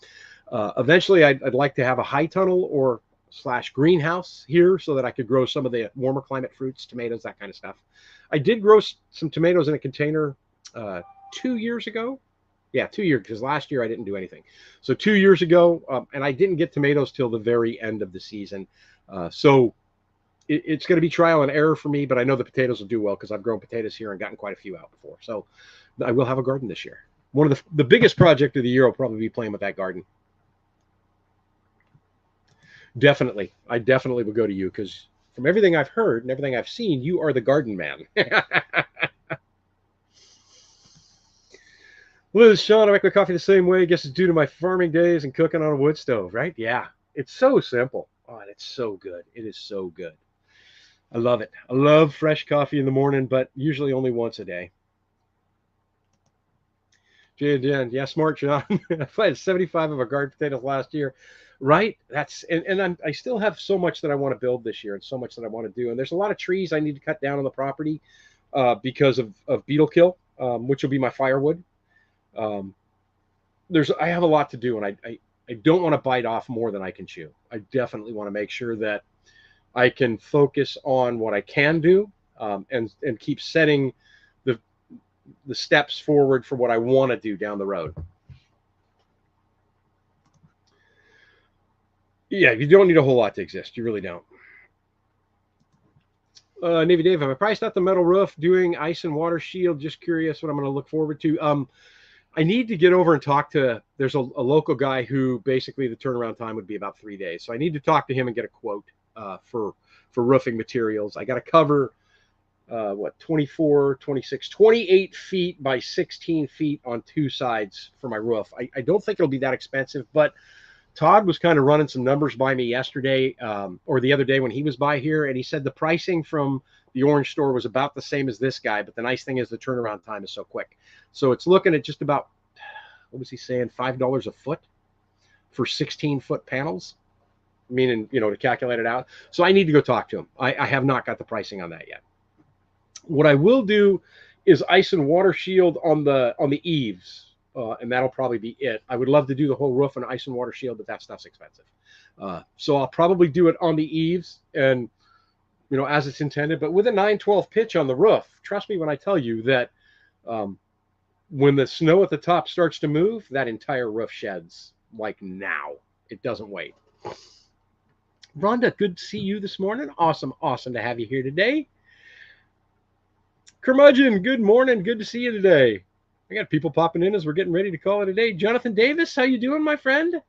Speaker 1: Eventually, I'd like to have a high tunnel or / greenhouse here so that I could grow some of the warmer climate fruits, tomatoes, that kind of stuff. I did grow some tomatoes in a container 2 years ago. Yeah, 2 years, because last year I didn't do anything. So 2 years ago, and I didn't get tomatoes till the very end of the season. So it's going to be trial and error for me, but I know the potatoes will do well because I've grown potatoes here and gotten quite a few out before. So I will have a garden this year. One of the biggest project of the year will probably be playing with that garden. Definitely. I definitely will go to you because from everything I've heard and everything I've seen, you are the garden man. Liz, Sean, I make my coffee the same way. I guess it's due to my farming days and cooking on a wood stove, right? Yeah. It's so simple. Oh, and it's so good. It is so good. I love it. I love fresh coffee in the morning, but usually only once a day. Jay and Jen, yeah, smart, Sean. I planted 75 of our garden potatoes last year. Right? I still have so much that I want to build this year and so much that I want to do. And there's a lot of trees I need to cut down on the property because of beetle kill, which will be my firewood. I have a lot to do, and I don't want to bite off more than I can chew. I definitely want to make sure that I can focus on what I can do, and keep setting the steps forward for what I want to do down the road. Yeah, you don't need a whole lot to exist. You really don't. Navy Dave, have I priced out the metal roof doing ice and water shield? Just curious what I'm going to look forward to. I need to get over and talk to, there's a local guy who basically the turnaround time would be about 3 days. So I need to talk to him and get a quote for roofing materials. I got to cover 24, 26, 28 feet by 16 feet on 2 sides for my roof. I don't think it'll be that expensive, but Todd was kind of running some numbers by me yesterday or the other day when he was by here, and he said the pricing from the orange store was about the same as this guy, but the nice thing is the turnaround time is so quick. So it's looking at just about, what was he saying, $5 a foot for 16-foot panels, meaning, to calculate it out. So I need to go talk to him. I have not got the pricing on that yet. What I will do is ice and water shield on the eaves. And that'll probably be it. I would love to do the whole roof and ice and water shield, but that stuff's expensive. So I'll probably do it on the eaves and, as it's intended, but with a 9/12 pitch on the roof. Trust me when I tell you that when the snow at the top starts to move, that entire roof sheds like now. It doesn't wait. Rhonda, good to see you this morning. Awesome to have you here today. Curmudgeon, good morning. Good to see you today. I got people popping in as we're getting ready to call it a day. Jonathan Davis, how you doing, my friend?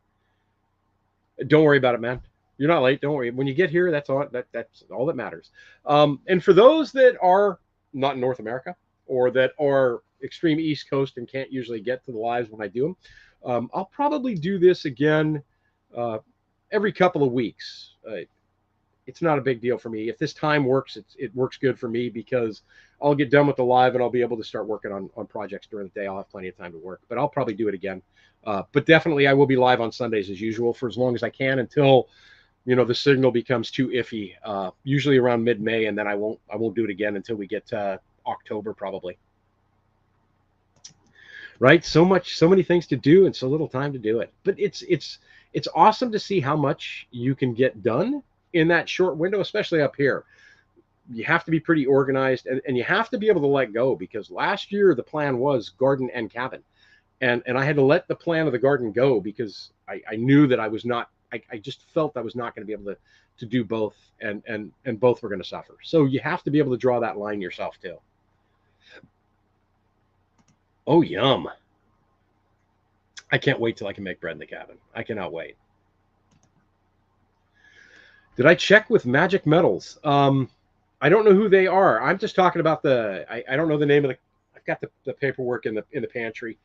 Speaker 1: Don't worry about it, man. You're not late. Don't worry. When you get here, that's all that matters. And for those that are not in North America or that are extreme East Coast and can't usually get to the lives when I do them, I'll probably do this again every couple of weeks. It's not a big deal for me. If this time works, it works good for me because I'll get done with the live and I'll be able to start working on projects during the day. I'll have plenty of time to work, but I'll probably do it again. But definitely I will be live on Sundays as usual for as long as I can until, the signal becomes too iffy, usually around mid-May. And then I won't do it again until we get to October, probably. right? So many things to do and so little time to do it. But it's awesome to see how much you can get done in that short window, especially up here. You have to be pretty organized, and you have to be able to let go, because last year the plan was garden and cabin. And I had to let the plan of the garden go because I knew that I was not, I just felt I was not going to be able to do both, and both were going to suffer. So you have to be able to draw that line yourself too. Oh, yum. I can't wait till I can make bread in the cabin. I cannot wait. Did I check with Magic Metals? I don't know who they are. I'm just talking about I don't know the name of the, I've got the paperwork in the pantry.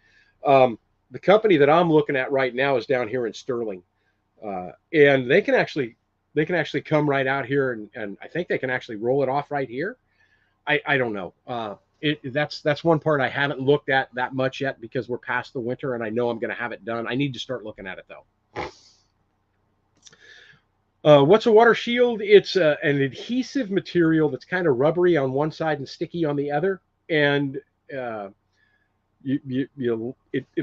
Speaker 1: The company that I'm looking at right now is down here in Sterling. And they can actually come right out here, and I think they can actually roll it off right here. I don't know. That's one part I haven't looked at that much yet, because we're past the winter and I know I'm going to have it done. I need to start looking at it though. What's a water shield? It's an adhesive material that's kind of rubbery on one side and sticky on the other, and it'll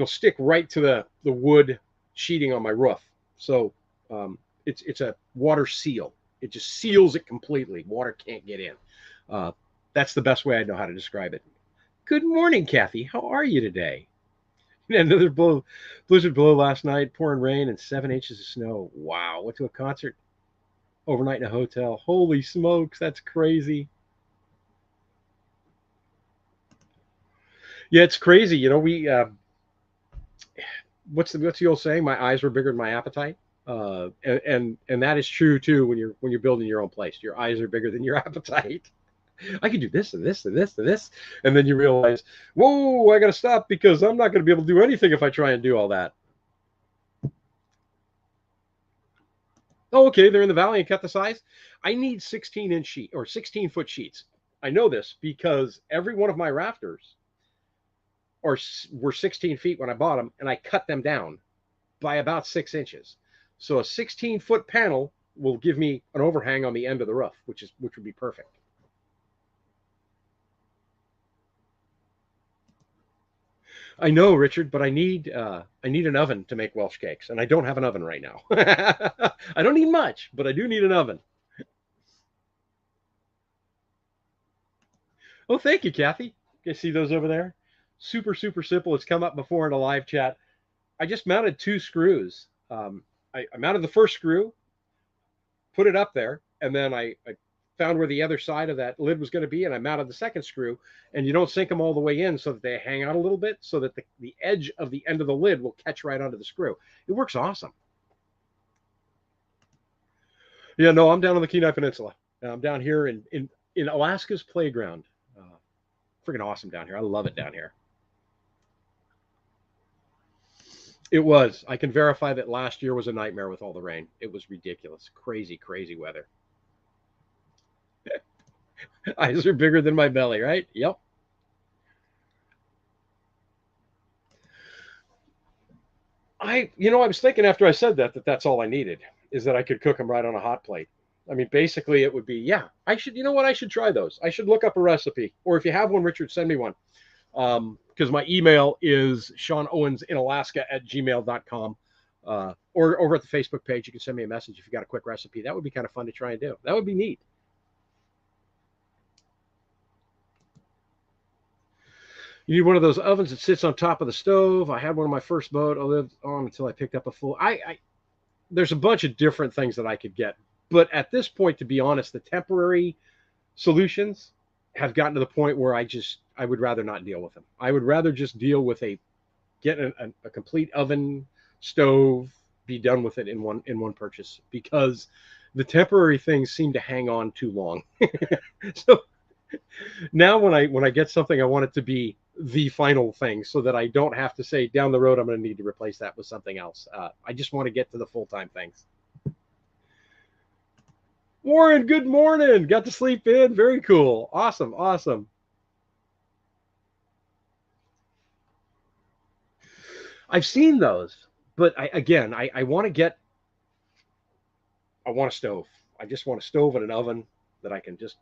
Speaker 1: stick right to the wood sheeting on my roof. So it's a water seal. It just seals it completely. Water can't get in. That's the best way I know how to describe it. Good morning, Kathy. How are you today? Another blizzard below last night, pouring rain and 7 inches of snow. Wow. Went to a concert overnight in a hotel. Holy smokes, that's crazy. Yeah, it's crazy. We what's the old saying? My eyes were bigger than my appetite. And that is true too when you're building your own place. Your eyes are bigger than your appetite. I can do this and this and this and this, and then you realize, whoa, I got to stop, because I'm not going to be able to do anything if I try and do all that. Oh, okay, they're in the valley and cut the size. I need 16-inch sheet or 16-foot sheets. I know this because every one of my rafters were 16 feet when I bought them, and I cut them down by about 6 inches. So a 16-foot panel will give me an overhang on the end of the roof, which would be perfect. I know, Richard, but I need an oven to make Welsh cakes, and I don't have an oven right now. I don't need much, but I do need an oven. Oh, thank you, Kathy. You see those over there? Super, super simple. It's come up before in a live chat. I just mounted two screws. I mounted the first screw, put it up there, and then I found where the other side of that lid was going to be, and I mounted the second screw. And you don't sink them all the way in, so that they hang out a little bit, so that the edge of the end of the lid will catch right onto the screw. It works awesome. Yeah, no, I'm down on the Kenai Peninsula. I'm down here in Alaska's playground. Freaking awesome down here. I love it down here. It was. I can verify that last year was a nightmare with all the rain. It was ridiculous. Crazy, crazy weather. Eyes are bigger than my belly, right? Yep. I was thinking after I said that's all I needed, is that I could cook them right on a hot plate. I mean, basically, it would be, yeah, I should, you know what? I should try those. I should look up a recipe. Or if you have one, Richard, send me one. Because my email is seanowensinalaska@gmail.com. Or over at the Facebook page, you can send me a message if you got a quick recipe. That would be kind of fun to try and do. That would be neat. You need one of those ovens that sits on top of the stove. I had one on my first boat. I lived on until I picked up a full. There's a bunch of different things that I could get, but at this point, to be honest, the temporary solutions have gotten to the point where I would rather not deal with them. I would rather just deal with get a complete oven, stove, be done with it in one purchase, because the temporary things seem to hang on too long. So now when I get something, I want it to be the final thing, so that I don't have to say down the road I'm going to need to replace that with something else. I just want to get to the full-time things. Warren, good morning. Got to sleep in. Very cool. Awesome. Awesome. I've seen those, but I want to I want a stove. I just want a stove and an oven that I can just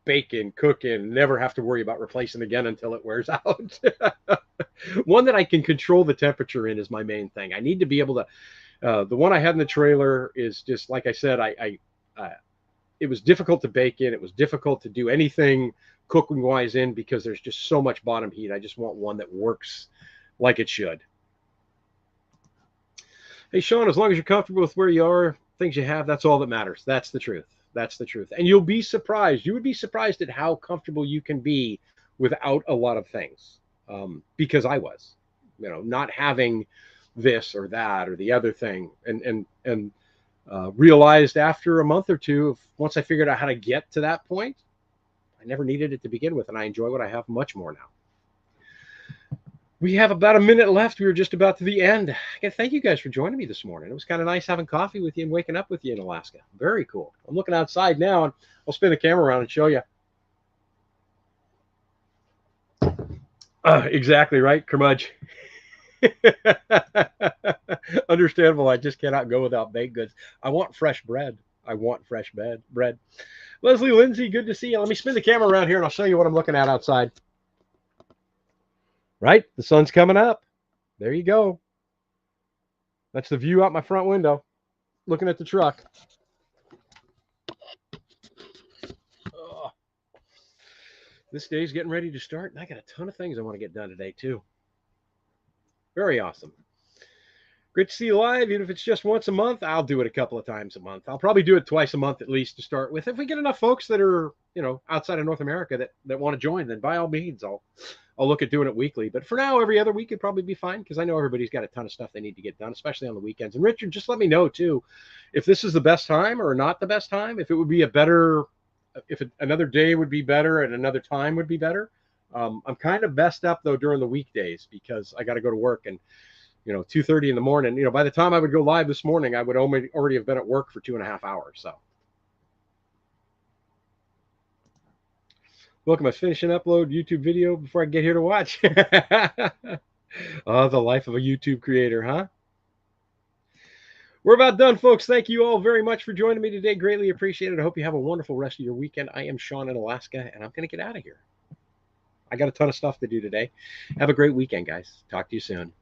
Speaker 1: bacon, cooking, never have to worry about replacing again until it wears out. One that I can control the temperature in is my main thing. I need to be able to. The one I had in the trailer is just like I said. It was difficult to bake in. It was difficult to do anything cooking wise in because there's just so much bottom heat. I just want one that works like it should. Hey, Sean, as long as you're comfortable with where you are, things you have, that's all that matters. That's the truth. That's the truth. And you'll be surprised. You would be surprised at how comfortable you can be without a lot of things. Because I was, not having this or that or the other thing, and realized after a month or two, once I figured out how to get to that point, I never needed it to begin with, and I enjoy what I have much more now. We have about a minute left. We were just about to the end. I gotta thank you guys for joining me this morning. It was kind of nice having coffee with you and waking up with you in Alaska. Very cool. I'm looking outside now, and I'll spin the camera around and show you. Exactly right, curmudge. Understandable. I just cannot go without baked goods. I want fresh bread. I want fresh bread. Leslie Lindsay, good to see you. Let me spin the camera around here and I'll show you what I'm looking at outside. Right? The sun's coming up. There you go. That's the view out my front window. Looking at the truck. Oh. This day's getting ready to start, and I got a ton of things I want to get done today, too. Very awesome. Great to see you live. Even if it's just once a month, I'll do it a couple of times a month. I'll probably do it twice a month at least to start with. If we get enough folks that are, outside of North America that want to join, then by all means, I'll look at doing it weekly. But for now, every other week would probably be fine because I know everybody's got a ton of stuff they need to get done, especially on the weekends. And Richard, just let me know too, if this is the best time or not the best time, if it would be another day would be better and another time would be better. I'm kind of messed up though during the weekdays because I got to go to work and 2:30 in the morning. By the time I would go live this morning, I would already have been at work for 2.5 hours. So, welcome. I was finishing upload YouTube video before I get here to watch. Oh, the life of a YouTube creator, huh? We're about done, folks. Thank you all very much for joining me today. Greatly appreciated. I hope you have a wonderful rest of your weekend. I am Sean in Alaska, and I'm going to get out of here. I got a ton of stuff to do today. Have a great weekend, guys. Talk to you soon.